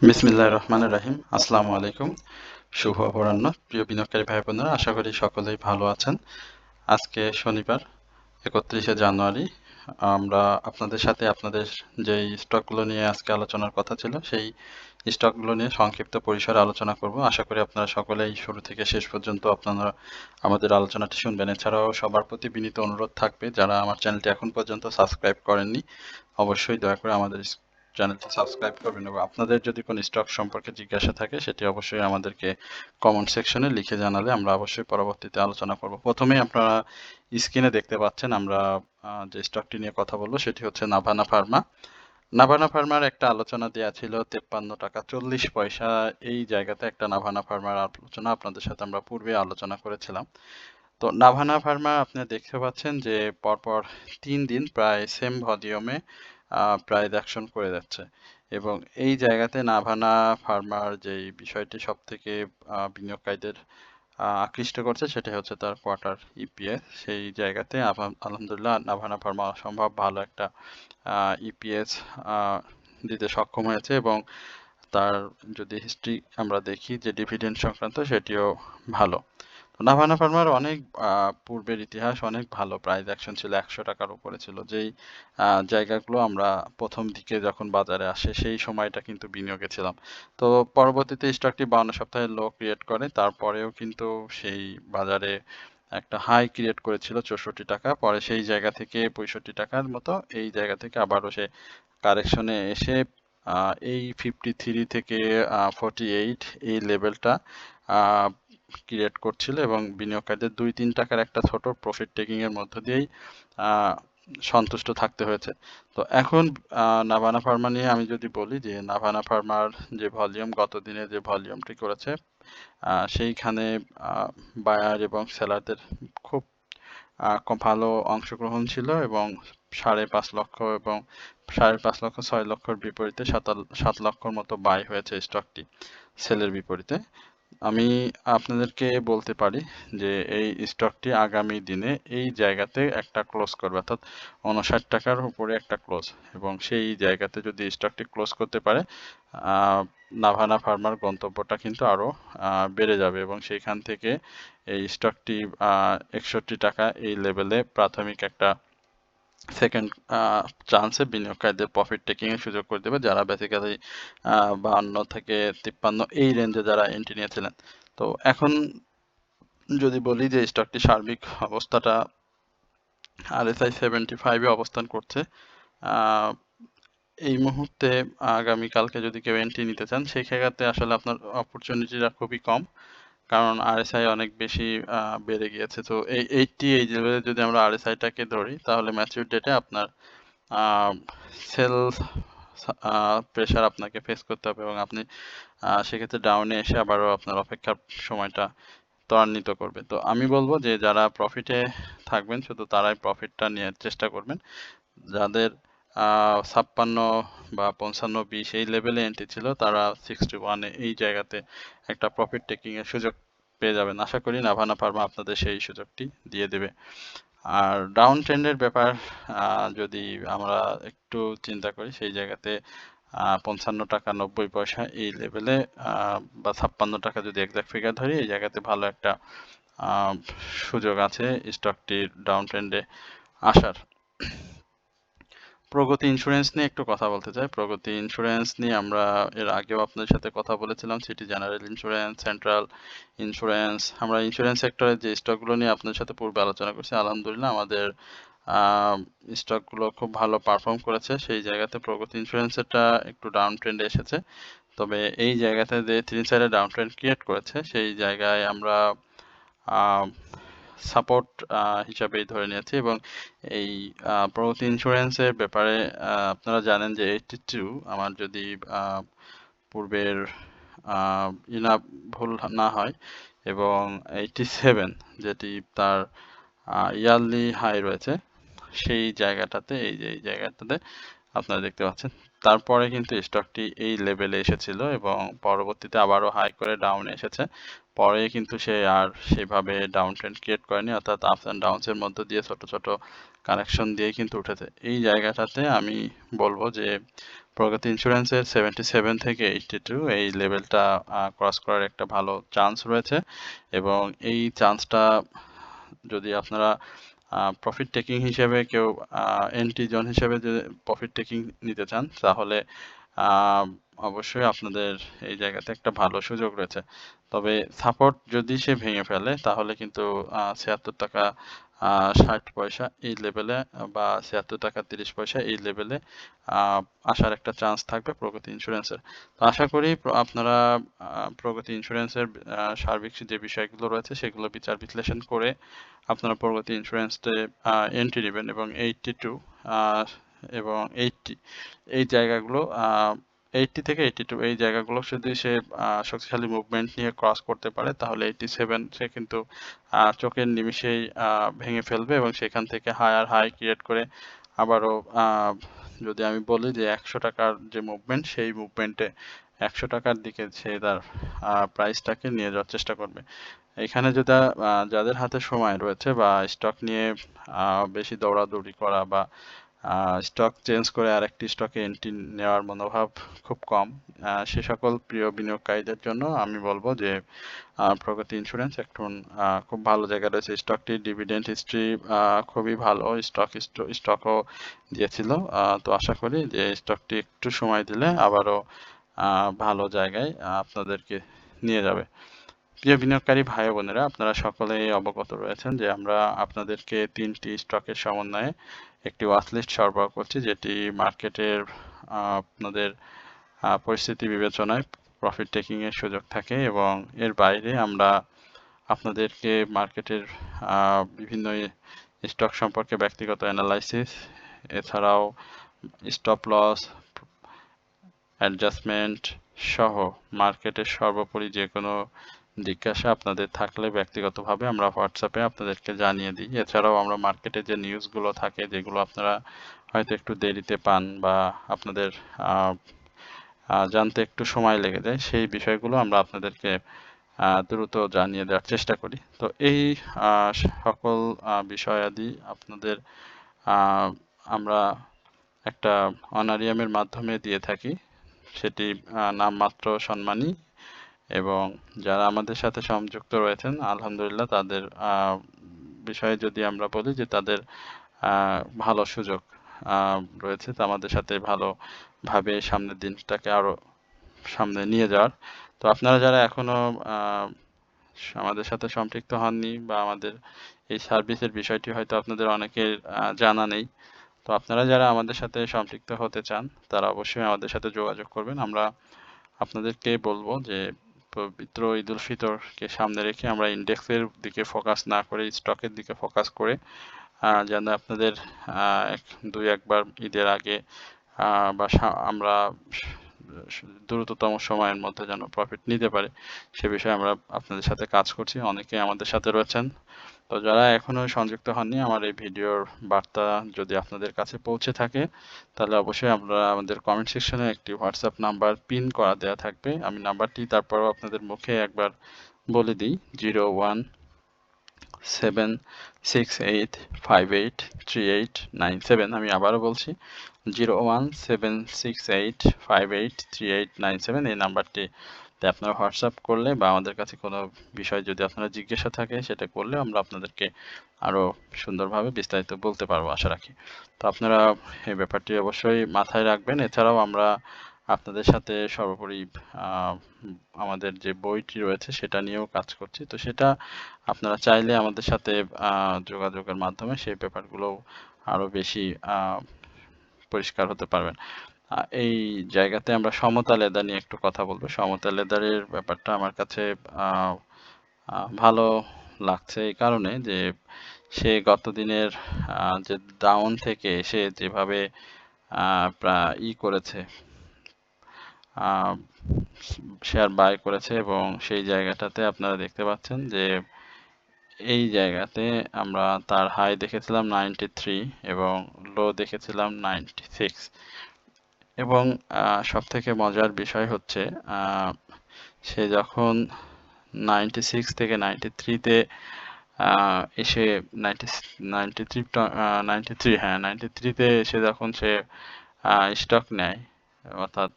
বিসমিল্লাহির রহমানির রহিম। আসসালামু আলাইকুম। শুভ অপরাহ্ন। প্রিয় বিনিয়োগকারী ভাই বোনেরা, আশা করি সকলেই ভালো আছেন। আজকে শনিবার ৩১শে জানুয়ারি। আমরা আপনাদের সাথে আপনাদের যেই স্টকগুলো নিয়ে আজকে আলোচনার কথা ছিল সেই স্টকগুলো নিয়ে সংক্ষিপ্ত পরিসরে আলোচনা করব। আশা করি আপনারা সকলেই শুরু থেকে শেষ পর্যন্ত আপনারা আমাদের আলোচনাটি শুনবেন। এছাড়াও সবার প্রতি বিনীত অনুরোধ থাকবে, যারা আমার চ্যানেলটি এখন পর্যন্ত সাবস্ক্রাইব করেননি অবশ্যই দয়া করে আমাদের চ্যানেলটি সাবস্ক্রাইব করবেন, এবং আপনাদের যদি কোনো স্টক সম্পর্কে জিজ্ঞাসা থাকে সেটি অবশ্যই আমাদেরকে কমেন্ট সেকশনে লিখে জানালে আমরা অবশ্যই পরবর্তীতে আলোচনা করব। প্রথমেই আপনারা স্ক্রিনে দেখতে পাচ্ছেন আমরা যে স্টকটি নিয়ে কথা বলবো সেটি হচ্ছে নাভানা ফার্মা। নাভানা ফার্মার একটা আলোচনা দেওয়া ছিল 53 টাকা 40 পয়সা। এই জায়গাতে একটা নাভানা ফার্মার আলোচনা আপনাদের সাথে আমরা পূর্বে আলোচনা করেছিলাম। তো নাভানা ফার্মা আপনি দেখতে পাচ্ছেন যে পরপর 3 দিন প্রায় সেম ভলিউমে প্রাইস অ্যাকশন করে যাচ্ছে, এবং এই জায়গাতে নাভানা ফার্মার যেই বিষয়টি সব থেকে বিনিয়োগকারীদের আকৃষ্ট করছে সেটা হচ্ছে তার কোয়ার্টার ইপিএস। সেই জায়গাতে আলহামদুলিল্লাহ নাভানা ফার্মা অসম্ভব ভালো একটা ইপিএস দিতে সক্ষম হয়েছে, এবং তার যদি হিস্ট্রি আমরা দেখি যে ডিভিডেন্ড সংক্রান্ত সেটিও ভালো। নাভানা ফার্মার অনেক পূর্বের ইতিহাস অনেক ভালো, প্রাইস অ্যাকশন ছিল 100 টাকার উপরে ছিল। যেই জায়গাগুলো আমরা প্রথম দিকে যখন বাজারে আসে সেই সময়টা কিন্তু বিনিয়োগে ছিলাম। তো পরবর্তীতে স্টকটি 52 সপ্তাহে লো ক্রিয়েট করে, তারপরেও কিন্তু সেই বাজারে একটা হাই ক্রিয়েট করেছিল 64 টাকা। পরে সেই জায়গা থেকে 65 টাকার মতো এই জায়গা থেকে আবারও সে কারেকশনে এসে এই 53 থেকে 48 এই লেভেলটা ক্রিয়েট করছিল, এবং বিনিয়োগকারীদের 2-3 টাকার একটা ছোট প্রফিট টেকিং এর মধ্য দিয়েই সন্তুষ্ট থাকতে হয়েছে। তো এখন নাভানা ফার্মা নিয়ে আমি যদি বলি যে নাভানা ফার্মার যে ভলিউম গত দিনে যে ভলিউমটি করেছে সেইখানে বায়ার এবং সেলারদের খুব ভালো অংশগ্রহণ ছিল, এবং 5.5 লক্ষ এবং 5.5 লক্ষ 6 লক্ষর বিপরীতে 7 লক্ষর মতো বাই হয়েছে স্টকটি সেলের বিপরীতে। আমি আপনাদেরকে বলতে পারি যে এই স্টকটি আগামী দিনে এই জায়গাতে একটা ক্লোজ করবে, অর্থাৎ 59 টাকার উপরে একটা ক্লোজ, এবং সেই জায়গাতে যদি স্টকটি ক্লোজ করতে পারে নাভানা ফার্মার গন্তব্যটা কিন্তু আরো বেড়ে যাবে, এবং সেইখান থেকে এই স্টকটি 61 টাকা এই লেভেলে প্রাথমিক একটা সেকেন্ড চান্সে বিনিয়োগকারীদের প্রফিট টেকিং এর সুযোগ করে দেবে, যারা বেসিক্যালি 52 থেকে 53 এই রেঞ্জে যারা এন্ট্রি নিয়েছিলেন। তো এখন যদি বলি যে স্টকটি সার্বিক অবস্থাটা RSI 75 এ অবস্থান করছে। এই মুহূর্তে আগামীকালকে যদি কেউ এন্ট্রি নিতে চান সেই ক্ষেত্রে আসলে আপনার অপরচুনিটিটা খুবই কম, কারণ RSI অনেক বেশি বেড়ে গিয়েছে। তো এই 80 এই লেভেলে যদি আমরা RSI-টাকে ধরি তাহলে ম্যাচিউর ডেটে আপনার সেল প্রেশার আপনাকে ফেস করতে হবে, এবং আপনি সেক্ষেত্রে ডাউনে এসে আবারও আপনার অপেক্ষার সময়টা ত্বরান্বিত করবে। তো আমি বলবো যে যারা প্রফিটে থাকবেন শুধু তারাই প্রফিটটা নেওয়ার চেষ্টা করবেন। যাদের 56 বা 55-20 এই লেভেলে এন্ট্রি ছিল তারা 61 এই জায়গাতে একটা প্রফিট টেকিং এর সুযোগ পেয়ে যাবেন। আশা করি নাভানা ফার্মা আপনাদের সেই সুযোগটি দিয়ে দেবে। আর ডাউন ট্রেন্ডের ব্যাপার যদি আমরা একটু চিন্তা করি সেই জায়গাতে 55 টাকা 90 পয়সা এই লেভেলে বা 56 টাকা যদি এক্সাক্ট ফিগার ধরি এই জায়গাতে ভালো একটা সুযোগ আছে স্টকটির ডাউন ট্রেন্ডে আসার। প্রগতি ইন্স্যুরেন্স নিয়ে একটু কথা বলতে চাই। প্রগতি ইন্স্যুরেন্স নিয়ে আমরা এর আগেও আপনাদের সাথে কথা বলেছিলাম, city general insurance, central insurance. আমরা ইন্স্যুরেন্স সেক্টরের যে স্টকগুলো নিয়ে আপনাদের সাথে পূর্বে আলোচনা করছি, আলহামদুলিল্লাহ আমাদের স্টকগুলো খুব ভালো পারফর্ম করেছে। সেই জায়গাতে প্রগতি ইন্স্যুরেন্সেরটা একটু ডাউন ট্রেন্ডে এসেছে, তবে এই জায়গাতে যে 3 সাইডে ডাউন ট্রেন্ড ক্রিয়েট করেছে সেই জায়গায় আমরা সাপোর্ট হিসাবেই ধরে নিয়েছি, এবং এই প্রগতি ইন্স্যুরেন্সের ব্যাপারে আপনারা জানেন যে 82 আমার যদি পূর্বের ইনা ভুল না হয়, এবং 87 যেটি তার ইয়ারলি হাই রয়েছে সেই জায়গাটাতে এই জায়গাটাতে আপনারা দেখতে পাচ্ছেন। তারপরে কিন্তু স্টকটি এই লেভেলে এসেছিল এবং পরবর্তীতে আবারও হাই করে ডাউনে এসেছে। পরে কিন্তু সে আর সেভাবে ডাউন ট্রেন্ড ক্রিয়েট করেনি, অর্থাৎ আপস অ্যান্ড ডাউনসের মধ্যে দিয়ে ছোট ছোট কানেকশন দিয়ে কিন্তু উঠেছে। এই জায়গাটাতে আমি বলবো যে প্রগতি ইন্স্যুরেন্সের 77 থেকে 82 এই লেভেলটা ক্রস করার একটা ভালো চান্স রয়েছে, এবং এই চান্সটা যদি আপনারা প্রফিট টেকিং হিসেবে কেউ এন্ট্রি জোন হিসেবে যদি প্রফিট টেকিং নিতে চান, তাহলে অবশ্যই আপনাদের এই জায়গাতে একটা ভালো সুযোগ রয়েছে। তবে সাপোর্ট যদি সে ভেঙে ফেলে, তাহলে কিন্তু 76 টাকা 60 পয়সা এই লেভেলে বা 76 টাকা 30 পয়সা এই লেভেলে আসার একটা চান্স থাকবে প্রগতি ইন্স্যুরেন্সের। তো আশা করি আপনারা প্রগতি ইন্স্যুরেন্সের সার্বিক যে বিষয়গুলো রয়েছে সেগুলো বিচার বিশ্লেষণ করে আপনারা প্রগতি ইন্স্যুরেন্সে এন্ট্রি নেবেন, এবং 82 এবং 80 এই জায়গাগুলো 80 থেকে 82 এই জায়গাগুলো যদি সে শক্তিশালী মুভমেন্ট নিয়ে ক্রস করতে পারে, তাহলে 87 সে কিন্তু চোখের নিমিষেই ভেঙে ফেলবে, এবং সেখান থেকে হায়ার হাই ক্রিয়েট করে আবারও যদি আমি বলি যে 100 টাকার যে মুভমেন্ট, সেই মুভমেন্টে 100 টাকার দিকে সে তার প্রাইসটাকে নিয়ে যাওয়ার চেষ্টা করবে। এখানে যেটা যাদের হাতে সময় রয়েছে বা স্টক নিয়ে বেশি দৌড়াদৌড়ি করা বা স্টক চেঞ্জ করে আরেকটি স্টকে এন্ট্রি নেওয়ার মনোভাব খুব কম, সে সকল প্রিয় বিনিয়োগকারীদের জন্য আমি বলবো যে প্রগতি ইন্স্যুরেন্স এখন খুব ভালো জায়গায় রয়েছে। স্টকটির ডিভিডেন্ড হিস্ট্রি খুবই ভালো, স্টকও দিয়েছিল। তো আশা করি যে স্টকটি একটু সময় দিলে আবারও ভালো জায়গায় আপনাদেরকে নিয়ে যাবে। প্রিয় বিনিয়োগকারী ভাই বোনেরা, আপনারা সকলেই অবগত রয়েছেন যে আমরা আপনাদেরকে 3টি স্টকের সমন্বয়ে একটি ওয়াচলিস্ট সরবরাহ করছি, যেটি মার্কেটের আপনাদের পরিস্থিতি বিবেচনায় প্রফিট টেকিং এর সুযোগ থাকে, এবং এর বাইরে আমরা আপনাদেরকে মার্কেটের বিভিন্ন স্টক সম্পর্কে ব্যক্তিগত অ্যানালাইসিস, এছাড়াও স্টপ লস, অ্যাডজাস্টমেন্ট সহ মার্কেটের সর্বোপরি যে কোনো জিজ্ঞাসা আপনাদের থাকলে ব্যক্তিগতভাবে আমরা হোয়াটসঅ্যাপে আপনাদেরকে জানিয়ে দিই। এছাড়াও আমরা মার্কেটে যে নিউজগুলো থাকে, যেগুলো আপনারা হয়তো একটু দেরিতে পান বা আপনাদের জানতে একটু সময় লেগে যায়, সেই বিষয়গুলো আমরা আপনাদেরকে দ্রুত জানিয়ে দেওয়ার চেষ্টা করি। তো এই সকল বিষয়াদি আপনাদের আমরা একটা অনারিয়ামের মাধ্যমে দিয়ে থাকি, সেটি নামমাত্র সম্মানী, এবং যারা আমাদের সাথে সংযুক্ত রয়েছেন আলহামদুলিল্লাহ তাদের বিষয়ে যদি আমরা বলি যে তাদের ভালো সুযোগ রয়েছে, তো আমাদের সাথে ভালোভাবে সামনের দিনটাকে আরো সামনে নিয়ে যাওয়ার। তো আপনারা যারা এখনো আমাদের সাথে সম্পৃক্ত হননি বা আমাদের এই সার্ভিসের বিষয়টি হয়তো আপনাদের অনেকের জানা নেই, তো আপনারা যারা আমাদের সাথে সম্পৃক্ত হতে চান তারা অবশ্যই আমাদের সাথে যোগাযোগ করবেন। আমরা আপনাদেরকে বলবো যে পবিত্র ঈদ উল ফিতরকে সামনে রেখে আমরা ইন্ডেক্সের দিকে ফোকাস না করে স্টকের দিকে ফোকাস করে যেন আপনাদের দুই একবার ঈদের আগে বা আমরা দ্রুততম সময়ের মধ্যে যেন প্রফিট নিতে পারে, সে বিষয়ে আমরা আপনাদের সাথে কাজ করছি। অনেকে আমাদের সাথে রয়েছেন। তো যারা এখনো সংযুক্ত হননি, আমার এই ভিডিওর বার্তা যদি আপনাদের কাছে পৌঁছে থাকে, তাহলে অবশ্যই আপনারা আমাদের কমেন্ট সেকশনে একটি হোয়াটসঅ্যাপ নাম্বার পিন করা দেওয়া থাকবে। আমি নাম্বারটি তারপরও আপনাদের মুখে একবার বলে দিই, 0176858389 আমি আবারও বলছি 0176858389 এই নাম্বারটিতে আপনারা হোয়াটসঅ্যাপ করলে বা আমাদের কাছে কোনো বিষয় যদি আপনারা জিজ্ঞাসা থাকে সেটা করলে আমরা আপনাদেরকে আরো সুন্দরভাবে বিস্তারিত বলতে পারবো আশা রাখি। তো আপনারা এই ব্যাপারটি অবশ্যই মাথায় রাখবেন। এছাড়াও আমরা আপনাদের সাথে সর্বোপরি আমাদের যে বইটি রয়েছে সেটা নিয়েও কাজ করছি। তো সেটা আপনারা চাইলে আমাদের সাথে যোগাযোগের মাধ্যমে সেই ব্যাপারগুলো আরো বেশি পরিষ্কার হতে পারবেন। এই জায়গাতে আমরা সমতা লেদার নিয়ে একটু কথা বলবো। সমতা লেদারের ব্যাপারটা আমার কাছে ভালো লাগছে এই কারণে যে সে গত দিনের যে ডাউন থেকে এসে যেভাবে করেছে, শেয়ার বাই করেছে, এবং সেই জায়গাটাতে আপনারা দেখতে পাচ্ছেন যে এই জায়গাতে আমরা তার হাই দেখেছিলাম 93 এবং লো দেখেছিলাম 96, এবং সব থেকে মজার বিষয় হচ্ছে সে যখন 96 থেকে 93-তে এসে 93 হ্যাঁ 93-তে এসে যখন সে স্টক নেয়, অর্থাৎ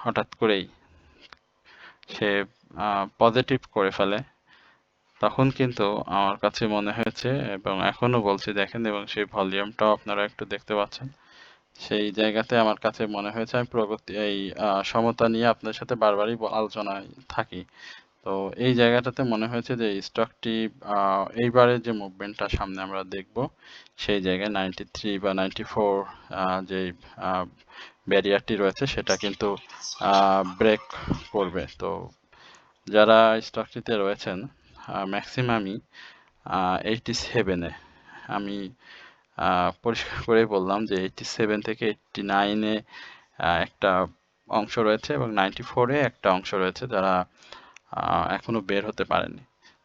হঠাৎ করেই সে পজিটিভ করে ফেলে, তখন কিন্তু আমার কাছে মনে হয়েছে, এবং এখনো বলছি দেখেন, এবং সেই ভলিউমটাও আপনারা একটু দেখতে পাচ্ছেন, সেই জায়গাতে আমার কাছে মনে হয়েছে আমি প্রগতি এই সমতা নিয়ে আপনার সাথে বারবারই আলোচনায় থাকি। তো এই জায়গাটাতে মনে হয়েছে যে স্টকটি এইবারে যে মুভমেন্টটা সামনে আমরা দেখব, সেই জায়গায় 93 বা 94 যে ব্যারিয়ারটি রয়েছে সেটা কিন্তু ব্রেক করবে। তো যারা স্টকটিতে রয়েছেন ম্যাক্সিমামই 87-এ, আমি পরিষ্কার করে বললাম যে 87 থেকে 89-এ একটা অংশ রয়েছে এবং 94-এ একটা অংশ রয়েছে যারা এখনো বের হতে পারেনি।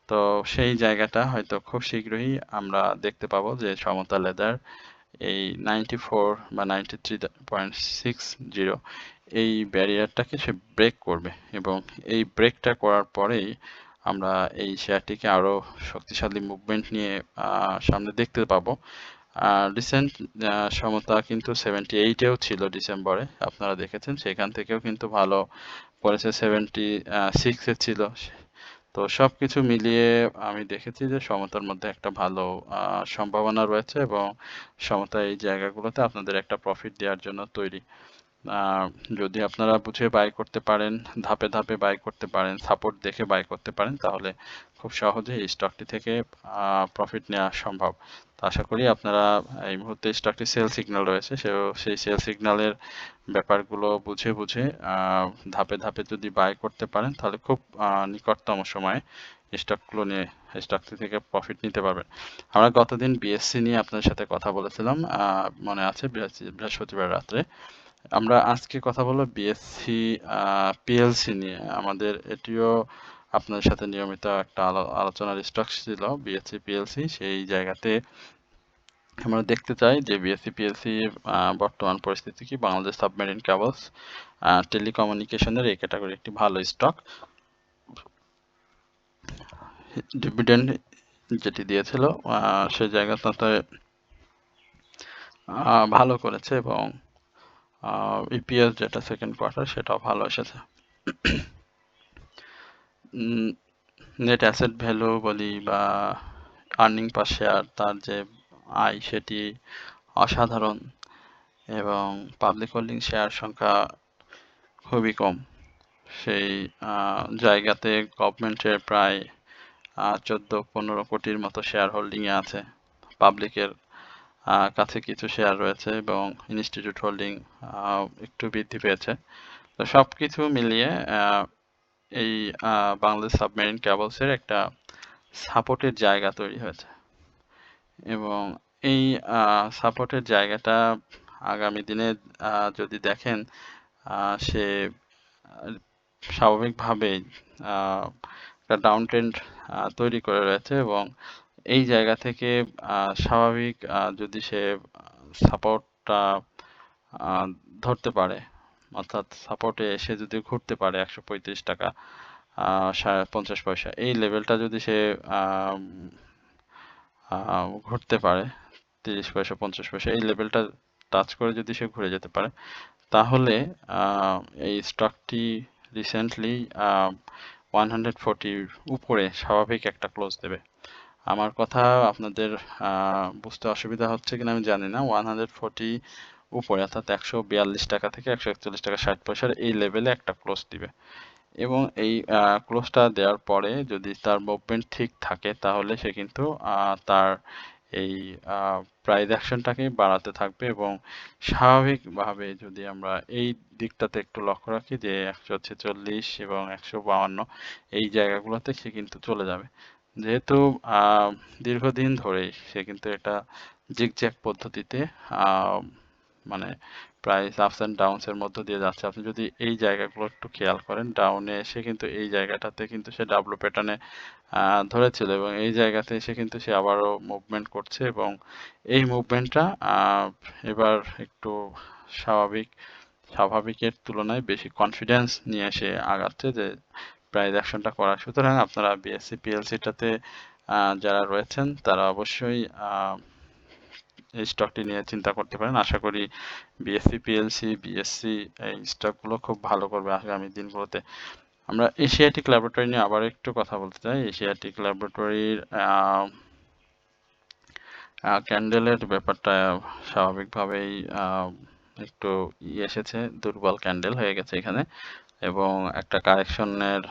তো সেই জায়গাটা হয়তো খুব শীঘ্রই আমরা দেখতে পাবো যে সমতা লেদার এই 94 বা 93.60 এই ব্যারিয়ারটাকে সে ব্রেক করবে, এবং এই ব্রেকটা করার পরেই আমরা এই শেয়ারটিকে আরো শক্তিশালী মুভমেন্ট নিয়ে সামনে দেখতে পাবো। রিসেন্ট সমতা কিন্তু 78-এও ছিল ডিসেম্বরে, আপনারা দেখেছেন, সেখান থেকেও কিন্তু ভালো করেছে, 76-এ ছিল। তো সবকিছু মিলিয়ে আমি দেখেছি যে সমতার মধ্যে একটা ভালো সম্ভাবনা রয়েছে, এবং সমতা এই জায়গাগুলোতে আপনাদের একটা প্রফিট দেওয়ার জন্য তৈরি। যদি আপনারা বুঝে বাই করতে পারেন, ধাপে ধাপে বাই করতে পারেন, সাপোর্ট দেখে বাই করতে পারেন, তাহলে খুব সহজে এই স্টকটি থেকে প্রফিট নেওয়া সম্ভব। তো আশা করি আপনারা এই মুহূর্তে স্টকটি সেল সিগন্যাল রয়েছে, সেই সেল সিগন্যালের ব্যাপারগুলো বুঝে বুঝে ধাপে ধাপে যদি বাই করতে পারেন, তাহলে খুব নিকটতম সময়ে স্টকগুলো নিয়ে স্টকটি থেকে প্রফিট নিতে পারবেন। আমরা গতদিন বিএসসি নিয়ে আপনাদের সাথে কথা বলেছিলাম, মনে আছে, বৃহস্পতিবার রাত্রে। আমরা আজকে কথা বলবো বিএসসি পিএলসি নিয়ে। আমাদের এটিও আপনাদের সাথে নিয়মিত একটা আলোচনার স্টক ছিল, বিএসসি পিএলসি। সেই জায়গাতে আমরা দেখতে চাই যে বিএসসি পিএলসি বর্তমান পরিস্থিতি কি। বাংলাদেশ সাবমেরিন কেবলস টেলিকমিউনিকেশনের এই ক্যাটাগরি একটি ভালো স্টক। ডিভিডেন্ড যেটি দিয়েছিল সেই জায়গাটাতে ভালো করেছে, এবং ইপিএস যেটা সেকেন্ড কোয়ার্টার সেটাও ভালো এসেছে। নেট অ্যাসেট ভ্যালু বলি বা আর্নিং পার শেয়ার, তার যে আয় সেটি অসাধারণ, এবং পাবলিক হোল্ডিং শেয়ার সংখ্যা খুবই কম। সেই জায়গাতে গভর্নমেন্টের প্রায় 14-15 কোটির মতো শেয়ার হোল্ডিংয়ে আছে, পাবলিকের কাছে কিছু শেয়ার রয়েছে, এবং ইনস্টিটিউট হোল্ডিং একটু বৃদ্ধি পেয়েছে। তো সব কিছু মিলিয়ে এই বাংলাদেশ সাবমেরিন কেবলসের একটা সাপোর্টের জায়গা তৈরি হয়েছে, এবং এই সাপোর্টের জায়গাটা আগামী দিনে যদি দেখেন, সে স্বাভাবিকভাবেই একটা ডাউন ট্রেন্ড তৈরি করে রয়েছে, এবং এই জায়গা থেকে স্বাভাবিক যদি সে সাপোর্টটা ধরতে পারে, অর্থাৎ সাপোর্টে এসে যদি ঘুরতে পারে 135 টাকা 50 পয়সা, এই লেভেলটা যদি সে ঘুরতে পারে, 30 পয়সা 50 পয়সা এই লেভেলটা টাচ করে যদি সে ঘুরে যেতে পারে, তাহলে এই স্টকটি রিসেন্টলি 140 উপরে স্বাভাবিক একটা ক্লোজ দেবে। আমার কথা আপনাদের বুঝতে অসুবিধা হচ্ছে কিনা আমি জানি না। 140 উপরে, অর্থাৎ 142 টাকা থেকে 141 টাকা 60 পয়সার এই লেভেলে একটা ক্লোজ দিবে, এবং এই ক্লোজটা দেওয়ার পরে যদি তার মুভমেন্ট ঠিক থাকে, তাহলে সে কিন্তু তার এই প্রাইস অ্যাকশনটাকে বাড়াতে থাকবে, এবং স্বাভাবিকভাবে যদি আমরা এই দিকটাতে একটু লক্ষ্য রাখি যে 146 এবং 152 এই জায়গাগুলোতে সে কিন্তু চলে যাবে, যেহেতু দীর্ঘদিন ধরেই সে কিন্তু একটা জিগজ্যাগ পদ্ধতিতে মানে প্রাইস আপস অ্যান্ড ডাউনস এর মধ্য দিয়ে যাচ্ছে। আপনি যদি এই জায়গাগুলো একটু খেয়াল করেন, ডাউনে এসে কিন্তু এই জায়গাটাতে কিন্তু সে ডাব্লু প্যাটার্নে ধরেছিল, এবং এই জায়গাতে এসে কিন্তু সে আবারও মুভমেন্ট করছে, এবং এই মুভমেন্টটা এবার একটু স্বাভাবিকের তুলনায় বেশি কনফিডেন্স নিয়ে এসে আগাচ্ছে যে প্রাইস অ্যাকশনটা করা। সুতরাং আপনারা বিএসসি পিএলসিটাতে যারা রয়েছেন তারা অবশ্যই এই স্টকটি নিয়ে চিন্তা করতে পারেন। আশা করি বিএসসি, পিএলসি, বিএসসি এই স্টকগুলো খুব ভালো করবে আগামী দিনগুলোতে। আমরা এশিয়াটিক ল্যাবরেটরি নিয়ে আবার একটু কথা বলতে চাই। এশিয়াটিক ল্যাবরেটরির ক্যান্ডেলের ব্যাপারটা স্বাভাবিকভাবেই একটু এসেছে, দুর্বল ক্যান্ডেল হয়ে গেছে এখানে, এবং একটা কারেকশনের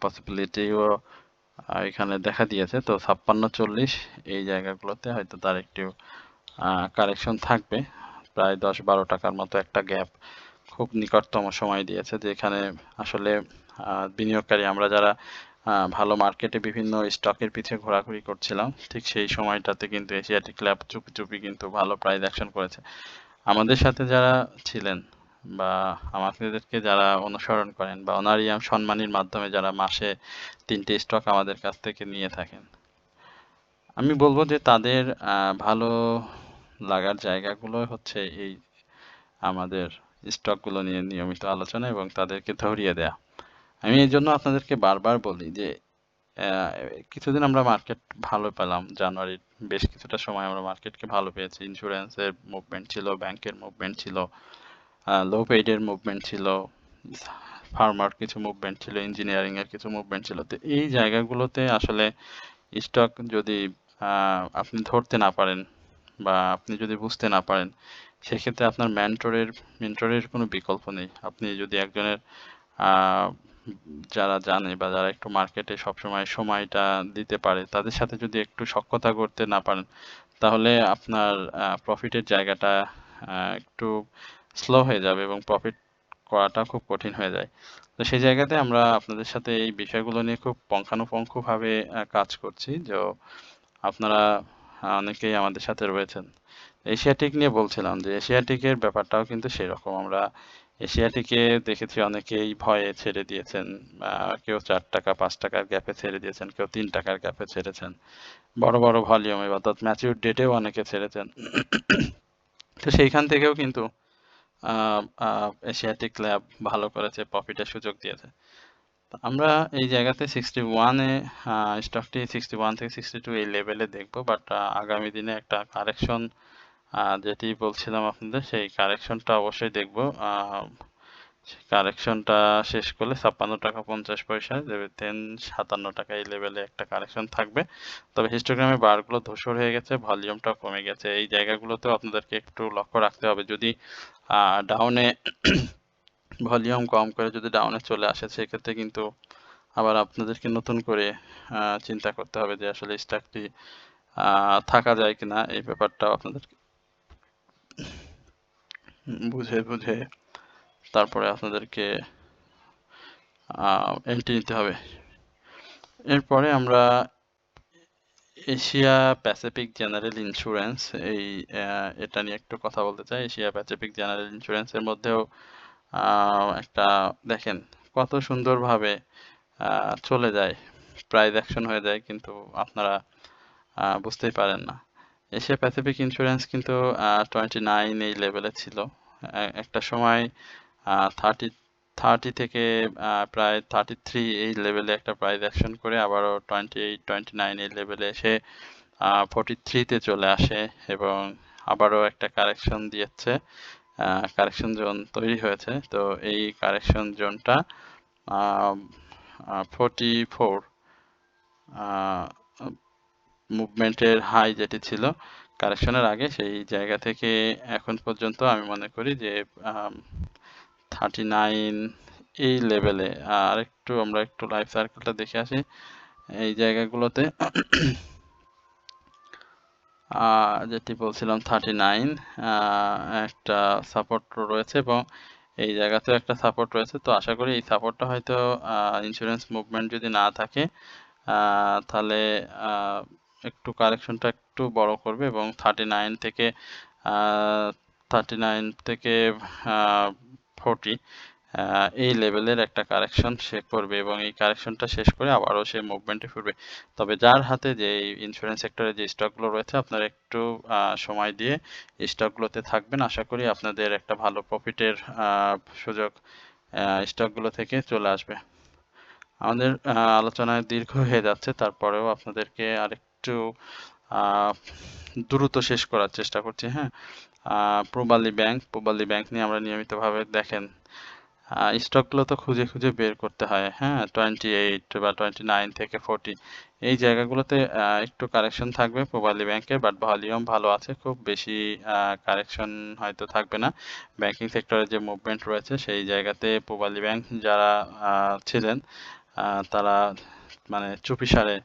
পসিবিলিটিও এখানে দেখা দিয়েছে। তো 56-40 এই জায়গাগুলোতে হয়তো তার একটু কারেকশন থাকবে, প্রায় 10-12 টাকার মতো একটা গ্যাপ খুব নিকটতম সময় দিয়েছে, যেখানে আসলে বিনিয়োগকারী আমরা যারা ভালো মার্কেটে বিভিন্ন স্টকের পিছে ঘোরাঘুরি করছিলাম, ঠিক সেই সময়টাতে কিন্তু এশিয়াটিক ল্যাব চুপি চুপি কিন্তু ভালো প্রাইস অ্যাকশন করেছে। আমাদের সাথে যারা ছিলেন বা আমাদেরকে যারা অনুসরণ করেন বা অনারিয়াম সম্মানীর মাধ্যমে যারা মাসে 3টে স্টক আমাদের কাছ থেকে নিয়ে থাকেন, আমি বলবো যে তাদের ভালো লাগার জায়গাগুলো হচ্ছে এই আমাদের স্টকগুলো নিয়ে নিয়মিত আলোচনা এবং তাদেরকে ধরিয়ে দেয়া। আমি এই জন্য আপনাদেরকে বারবার বলি যে কিছুদিন আমরা মার্কেট ভালো পেলাম, জানুয়ারির বেশ কিছুটা সময় আমরা মার্কেটকে ভালো পেয়েছি। ইন্স্যুরেন্সের মুভমেন্ট ছিল, ব্যাংকের মুভমেন্ট ছিল, লো পেইডের মুভমেন্ট ছিল, ফার্মার কিছু মুভমেন্ট ছিল, ইঞ্জিনিয়ারিং এর কিছু মুভমেন্ট ছিল। তো এই জায়গাগুলোতে আসলে স্টক যদি আপনি ধরতে না পারেন বা আপনি যদি বুঝতে না পারেন, সেক্ষেত্রে আপনার মেন্টরের কোনো বিকল্প নেই। আপনি যদি একজনের যারা জানে বা যারা একটু মার্কেটে সবসময় সময়টা দিতে পারে, তাদের সাথে যদি একটু সখ্যতা করতে না পারেন, তাহলে আপনার প্রফিটের জায়গাটা একটু স্লো হয়ে যাবে এবং প্রফিট করাটা খুব কঠিন হয়ে যায়। তো সেই জায়গাতে আমরা আপনাদের সাথে এই বিষয়গুলো নিয়ে খুব পুঙ্খানুপুঙ্খভাবে কাজ করছি, যে আপনারা অনেকেই আমাদের সাথে রয়েছেন। এশিয়াটিক নিয়ে বলছিলাম যে এশিয়াটিকের ব্যাপারটাও কিন্তু সেরকম। আমরা এশিয়াটিকে দেখেছি অনেকেই ভয়ে ছেড়ে দিয়েছেন, কেউ 4 টাকা 5 টাকার গ্যাপে ছেড়ে দিয়েছেন, কেউ 3 টাকার গ্যাপে ছেড়েছেন, বড় বড় ভলিউমে অর্থাৎ ম্যাচিউর ডেটেও অনেকে ছেড়েছেন। তো সেইখান থেকেও কিন্তু এশিয়াটিক ল্যাব ভালো করেছে, প্রফিটের সুযোগ দিয়েছে। আমরা এই জায়গাতে 61-এ স্টকটি 61 থেকে 62 এই লেভেলে দেখবো, বাট আগামী দিনে একটা কারেকশন, যেটি বলছিলাম আপনাদের, সেই কারেকশনটা অবশ্যই দেখবো। কারেকশনটা শেষ করলে 56 টাকা 50 পয়সা দেন 57 টাকা এই লেভেলে একটা কারেকশন থাকবে। তবে হিস্টোগ্রামে বারগুলো ধূসর হয়ে গেছে, ভলিউমটাও কমে গেছে। এই জায়গাগুলোতেও আপনাদেরকে একটু লক্ষ্য রাখতে হবে। যদি ডাউনে ভলিউম কম করে যদি ডাউনে চলে আসে, সেক্ষেত্রে কিন্তু আবার আপনাদেরকে নতুন করে চিন্তা করতে হবে যে আসলে স্টকটি থাকা যায় কিনা। এই ব্যাপারটাও আপনাদেরকে বুঝে বুঝে তারপরে আপনাদেরকে এন্ট্রি নিতে হবে। এরপরে আমরা এশিয়া প্যাসিফিক জেনারেল ইন্স্যুরেন্স, এটা নিয়ে একটু কথা বলতে চাই। এশিয়া প্যাসিফিক জেনারেল ইন্স্যুরেন্সের মধ্যেও একটা দেখেন কত সুন্দরভাবে চলে যায়, প্রাইস অ্যাকশন হয়ে যায়, কিন্তু আপনারা বুঝতেই পারেন না। এশিয়া প্যাসিফিক ইন্স্যুরেন্স কিন্তু 29 এই লেভেলে ছিল একটা সময়, 30 30 থেকে প্রায় 33 এই লেভেলে একটা প্রাইস অ্যাকশন করে আবারও 28 29 এই লেভেলে এসে 43-তে চলে আসে এবং আবারও একটা কারেকশন দিয়েছে, কারেকশন জোন তৈরি হয়েছে। তো এই কারেকশন জোনটা 44 মুভমেন্টের হাই যেটি ছিল কারেকশনের আগে, সেই জায়গা থেকে এখন পর্যন্ত আমি মনে করি যে 39 এই লেভেলে আমরা একটু লাইফ সার্কেলটা দেখে আসি। এই জায়গাগুলোতে যেটি বলছিলাম 39 একটা সাপোর্ট রয়েছে এবং এই জায়গাতেও একটা সাপোর্ট রয়েছে। তো আশা করি এই সাপোর্টটা হয়তো ইন্স্যুরেন্স মুভমেন্ট যদি না থাকে তাহলে একটু কারেকশনটা একটু বড় করবে এবং 39 থেকে 40 এই লেভেলের একটা কারেকশন সে করবে এবং এই কারেকশনটা শেষ করে আবারও সে মুভমেন্টে ফিরবে। তবে যার হাতে যে ইন্স্যুরেন্স সেক্টরে যে স্টকগুলো রয়েছে, আপনারা একটু সময় দিয়ে স্টকগুলোতে থাকবেন। আশা করি আপনাদের একটা ভালো প্রফিটের সুযোগ স্টকগুলো থেকে চলে আসবে। আমাদের আলোচনায় দীর্ঘ হয়ে যাচ্ছে, তারপরেও আপনাদেরকে আরেকটু আহ, দ্রুত শেষ করার চেষ্টা করছি। হ্যাঁ, পূবালী ব্যাংক নিয়ে আমরা নিয়মিতভাবে দেখেন স্টকগুলো তো খুঁজে খুঁজে বের করতে হয়। হ্যাঁ, 28 বা 29 থেকে 40 এই জায়গাগুলোতে একটু কারেকশন থাকবে পূবালী ব্যাংকের, বাট ভলিউম ভালো আছে, খুব বেশি কারেকশন হয়তো থাকবে না। ব্যাংকিং সেক্টরে যে মুভমেন্ট রয়েছে সেই জায়গাতে পূবালী ব্যাংক যারা ছিলেন তারা মানে চুপিসারে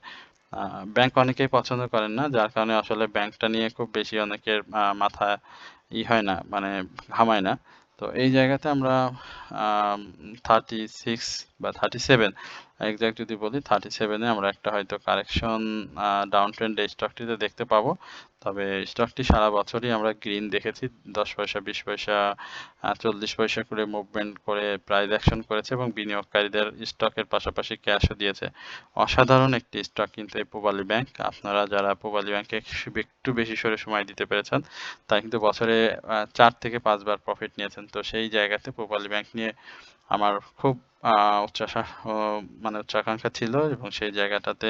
ব্যাংক অনেকেই পছন্দ করেন না, যার কারণে আসলে ব্যাংকটা নিয়ে খুব বেশি অনেকের মাথা হয় না, মানে ঘামায় না। তো এই জায়গাতে আমরা 36 বা 37 এক্সাক্ট যদি বলি 37-এ আমরা একটা হয়তো কারেকশন ডাউন ট্রেন্ড এই স্টকটিতে দেখতে পাবো। তবে স্টকটি সারা বছরই আমরা গ্রিন দেখেছি, 10 পয়সা, 20 পয়সা, 40 পয়সা করে মুভমেন্ট করে প্রাইস অ্যাকশন করেছে এবং বিনিয়োগকারীদের স্টকের পাশাপাশি ক্যাশও দিয়েছে। অসাধারণ একটি স্টক কিন্তু এই পূবালী ব্যাংক। আপনারা যারা পূবালী ব্যাংকে একটু বেশি সরে সময় দিতে পেরেছেন তারা কিন্তু বছরে 4 থেকে 5 বার প্রফিট নিয়েছেন। তো সেই জায়গাতে পূবালী ব্যাংক নিয়ে আমার খুব উচ্চাশা মানে উচ্চাকাঙ্ক্ষা ছিল এবং সেই জায়গাটাতে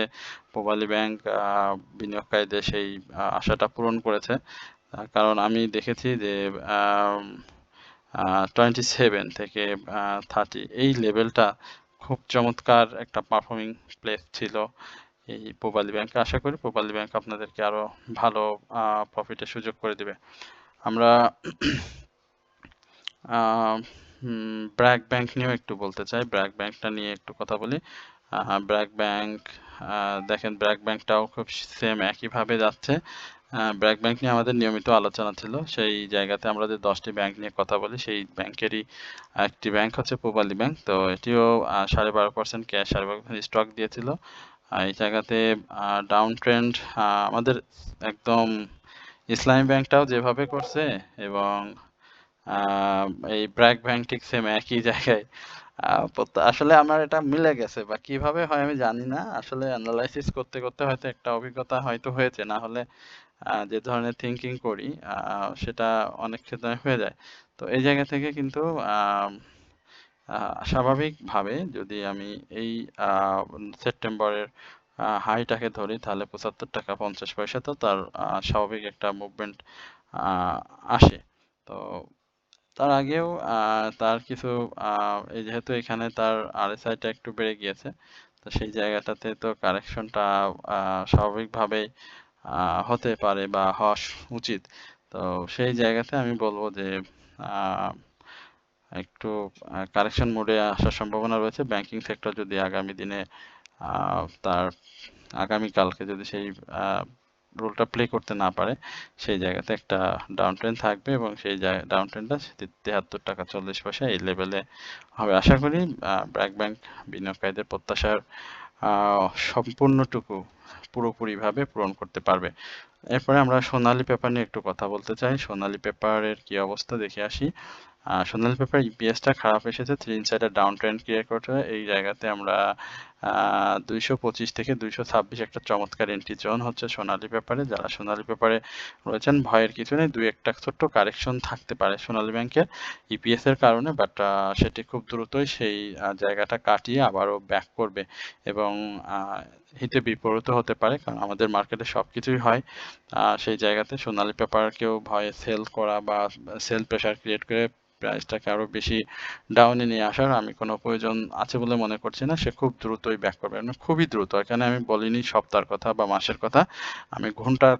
পূবালী ব্যাংক বিনিয়োগকারীদের সেই আশাটা পূরণ করেছে। কারণ আমি দেখেছি যে 27 থেকে 30 এই লেভেলটা খুব চমৎকার একটা পারফর্মিং প্লেস ছিল এই পূবালী ব্যাংকে। আশা করি পূবালী ব্যাংক আপনাদেরকে আরো ভালো প্রফিটের সুযোগ করে দিবে। আমরা ব্র্যাক ব্যাংক নিয়েও একটু বলতে চাই, ব্র্যাক ব্যাংকটা নিয়ে একটু কথা বলি। ব্র্যাক ব্যাংক দেখেন, ব্র্যাক ব্যাংকটাও খুব সেম একইভাবে যাচ্ছে। ব্র্যাক ব্যাংক নিয়ে আমাদের নিয়মিত আলোচনা ছিল, সেই জায়গাতে আমরা যে 10টি ব্যাংক নিয়ে কথা বলি সেই ব্যাংকেরই একটি ব্যাংক হচ্ছে পূবালী ব্যাংক। তো এটিও 12.5% ক্যাশ, 12.5% স্টক দিয়েছিল। এই জায়গাতে ডাউন ট্রেন্ড আমাদের একদম ইসলামী ব্যাংকটাও যেভাবে করছে এবং আহ, এই ব্র্যাক ব্যাংক ঠিক সেম একই জায়গায় আসলে আমার এটা মিলে গেছে, বা কিভাবে হয় আমি জানি না, আসলে অ্যানালাইসিস করতে করতে হয়তো একটা অভিজ্ঞতা হয়তো হয়েছে, না হলে যে ধরনের থিঙ্কিং করি সেটা অনেক ক্ষেত্রে হয়ে যায়। তো এই জায়গা থেকে কিন্তু স্বাভাবিকভাবে যদি আমি এই সেপ্টেম্বরের হাইটাকে ধরি তাহলে 75 টাকা 50 পয়সা, তো তার স্বাভাবিক একটা মুভমেন্ট আসে। তো তার আগেও তার কিছু এই যেহেতু এখানে তার আরএসআইটা একটু বেড়ে গিয়েছে, তো সেই জায়গাটাতে তো কারেকশনটা স্বাভাবিকভাবেই হতে পারে বা হওয়া উচিত। তো সেই জায়গাতে আমি বলবো যে আহ, একটু কারেকশন মোডে আসার সম্ভাবনা রয়েছে। ব্যাংকিং সেক্টর যদি আগামী দিনে তার আগামীকালকে যদি সেই রোলটা প্লে করতে না পারে, সেই জায়গাতে একটা ডাউন ট্রেন্ড থাকবে এবং সেই ডাউন ট্রেন্ডটা 73 টাকা 40 পয়সা এই লেভেলে হবে। আশা করি ব্র্যাক ব্যাংক বিনিয়োগকারীদের প্রত্যাশার সম্পূর্ণটুকু পুরোপুরিভাবে পূরণ করতে পারবে। এরপরে আমরা সোনালী পেপার নিয়ে একটু কথা বলতে চাই। সোনালী পেপারের কি অবস্থা দেখে আসি। সোনালী পেপার ইপিএসটা খারাপ এসেছে, three insider down trend create করতে হয়। এই জায়গাতে আমরা 225 থেকে 226 একটা চমৎকার এন্ট্রি জোন হচ্ছে সোনালী পেপারে। যারা সোনালী পেপারে রয়েছেন ভয়ের কিছু নেই, দুই একটা ছোট্ট কারেকশন থাকতে পারে সোনালী ব্যাংকের ইপিএস এর কারণে, বাট সেটি খুব দ্রুতই সেই জায়গাটা কাটিয়ে আবারও ব্যাক করবে এবং হিতে বিপরীত হতে পারে, কারণ আমাদের মার্কেটে সবকিছুই হয়। সেই জায়গাতে সোনালী পেপারকেও ভয়ে সেল করা বা সেল প্রেশার ক্রিয়েট করে প্রাইসটাকে আরো বেশি ডাউনে নিয়ে আসার আমি কোনো প্রয়োজন আছে বলে মনে করছি না। সে খুব দ্রুতই ব্যাক করবে, মানে খুবই দ্রুত। এখানে আমি বলিনি সপ্তাহের কথা বা মাসের কথা, আমি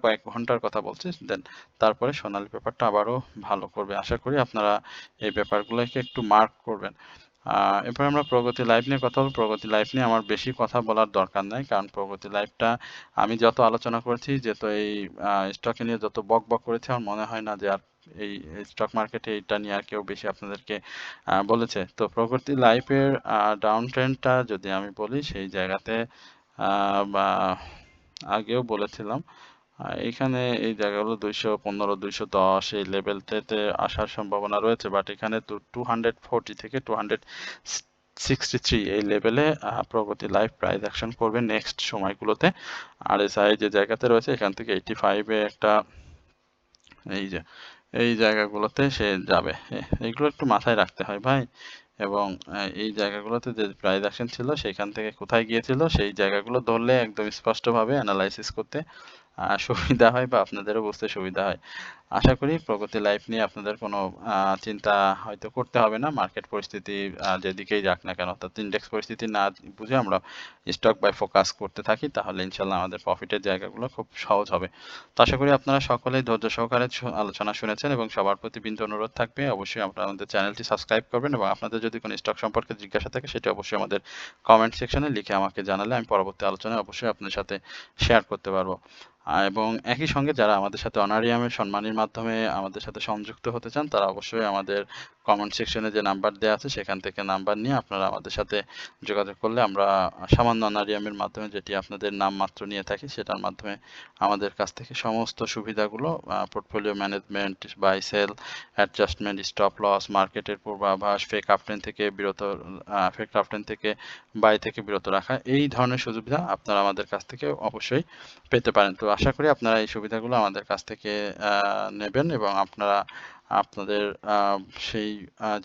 কয়েক ঘন্টার কথা বলছি। দেন তারপরে সোনালী পেপারটা আবারও ভালো করবে। আশা করি আপনারা এই ব্যাপারগুলোকে একটু মার্ক করবেন। এরপর আমরা প্রগতি লাইফ নিয়ে কথা বলবো। প্রগতি লাইফ নিয়ে আমার বেশি কথা বলার দরকার নাই, কারণ প্রগতি লাইফটা আমি যত আলোচনা করেছি, যত এই স্টকে নিয়ে যত বক বক করেছি, আমার মনে হয় না যে আর এই স্টক মার্কেটে এটা নিয়ে আর কেউ বেশি আপনাদেরকে বলেছে। তো প্রগতি লাইফের ডাউন ট্রেন্ডটা যদি আমি বলি, সেই জায়গাতে বা আগেও বলেছিলাম এখানে এই জায়গাগুলো 215 210 এই লেভেলটাতে আসার সম্ভাবনা রয়েছে, বাট এখানে 240 থেকে 263 এই লেভেলে প্রগতি লাইফ প্রাইস অ্যাকশন করবে নেক্সট সময়গুলোতে। আর এসআই যে জায়গাতে রয়েছে এখান থেকে 85-এ একটা এই যে এই জায়গাগুলোতে সে যাবে। এইগুলো একটু মাথায় রাখতে হয় ভাই। এবং এই জায়গাগুলোতে যে প্রাইস অ্যাকশন ছিল সেখান থেকে কোথায় গিয়েছিল সেই জায়গাগুলো ধরলে একদম স্পষ্টভাবে অ্যানালাইসিস করতে সুবিধা হয় বা আপনাদেরও বুঝতে সুবিধা হয়। আশা করি প্রগতি লাইফ নিয়ে আপনাদের কোনো চিন্তা হয়তো করতে হবে না। মার্কেট পরিস্থিতি যেদিকেই যাক না কেন, অর্থাৎ ইন্ডেক্স পরিস্থিতি না বুঝে আমরা স্টক বাই ফোকাস করতে থাকি, তাহলে ইনশাল্লাহ আমাদের প্রফিটের জায়গাগুলো খুব সহজ হবে। তো আশা করি আপনারা সকলেই ধৈর্য সহকারে আলোচনা শুনেছেন এবং সবার প্রতি বিনীত অনুরোধ থাকবে অবশ্যই আপনারা আমাদের চ্যানেলটি সাবস্ক্রাইব করবেন এবং আপনাদের যদি কোনো স্টক সম্পর্কে জিজ্ঞাসা থাকে সেটা অবশ্যই আমাদের কমেন্ট সেকশনে লিখে আমাকে জানালে আমি পরবর্তী আলোচনায় অবশ্যই আপনার সাথে শেয়ার করতে পারবো। এবং একই সঙ্গে যারা আমাদের সাথে অনারিয়ামের সম্মানীর মাধ্যমে আমাদের সাথে সংযুক্ত হতে চান, তারা অবশ্যই আমাদের কমেন্ট সেকশনে যে নাম্বার দেওয়া আছে সেখান থেকে নাম্বার নিয়ে আপনারা আমাদের সাথে যোগাযোগ করলে আমরা সামান্য অনারিয়ামের মাধ্যমে, যেটি আপনাদের নাম মাত্র নিয়ে থাকি, সেটার মাধ্যমে আমাদের কাছ থেকে সমস্ত সুবিধাগুলো, portfolio management, buy sell, adjustment, stop loss, মার্কেটের পূর্বাভাস, ফেক আপট্রেন্ড থেকে বাই থেকে বিরত রাখা, এই ধরনের সুবিধা আপনারা আমাদের কাছ থেকে অবশ্যই পেতে পারেন। তো আশা করি আপনারা এই সুবিধাগুলো আমাদের কাছ থেকে নেবেন এবং আপনারা আপনাদের সেই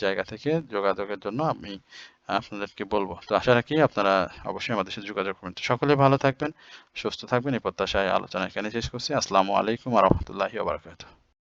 জায়গা থেকে যোগাযোগের জন্য আমি আপনাদেরকে বলবো। তো আশা রাখি আপনারা অবশ্যই আমাদের সাথে যোগাযোগ করবেন। তো সকলে ভালো থাকবেন, সুস্থ থাকবেন, এই প্রত্যাশায় আলোচনা এখানে শেষ করছি। আসসালামু আলাইকুম ওয়া রাহমাতুল্লাহি ওয়া বারাকাতুহু।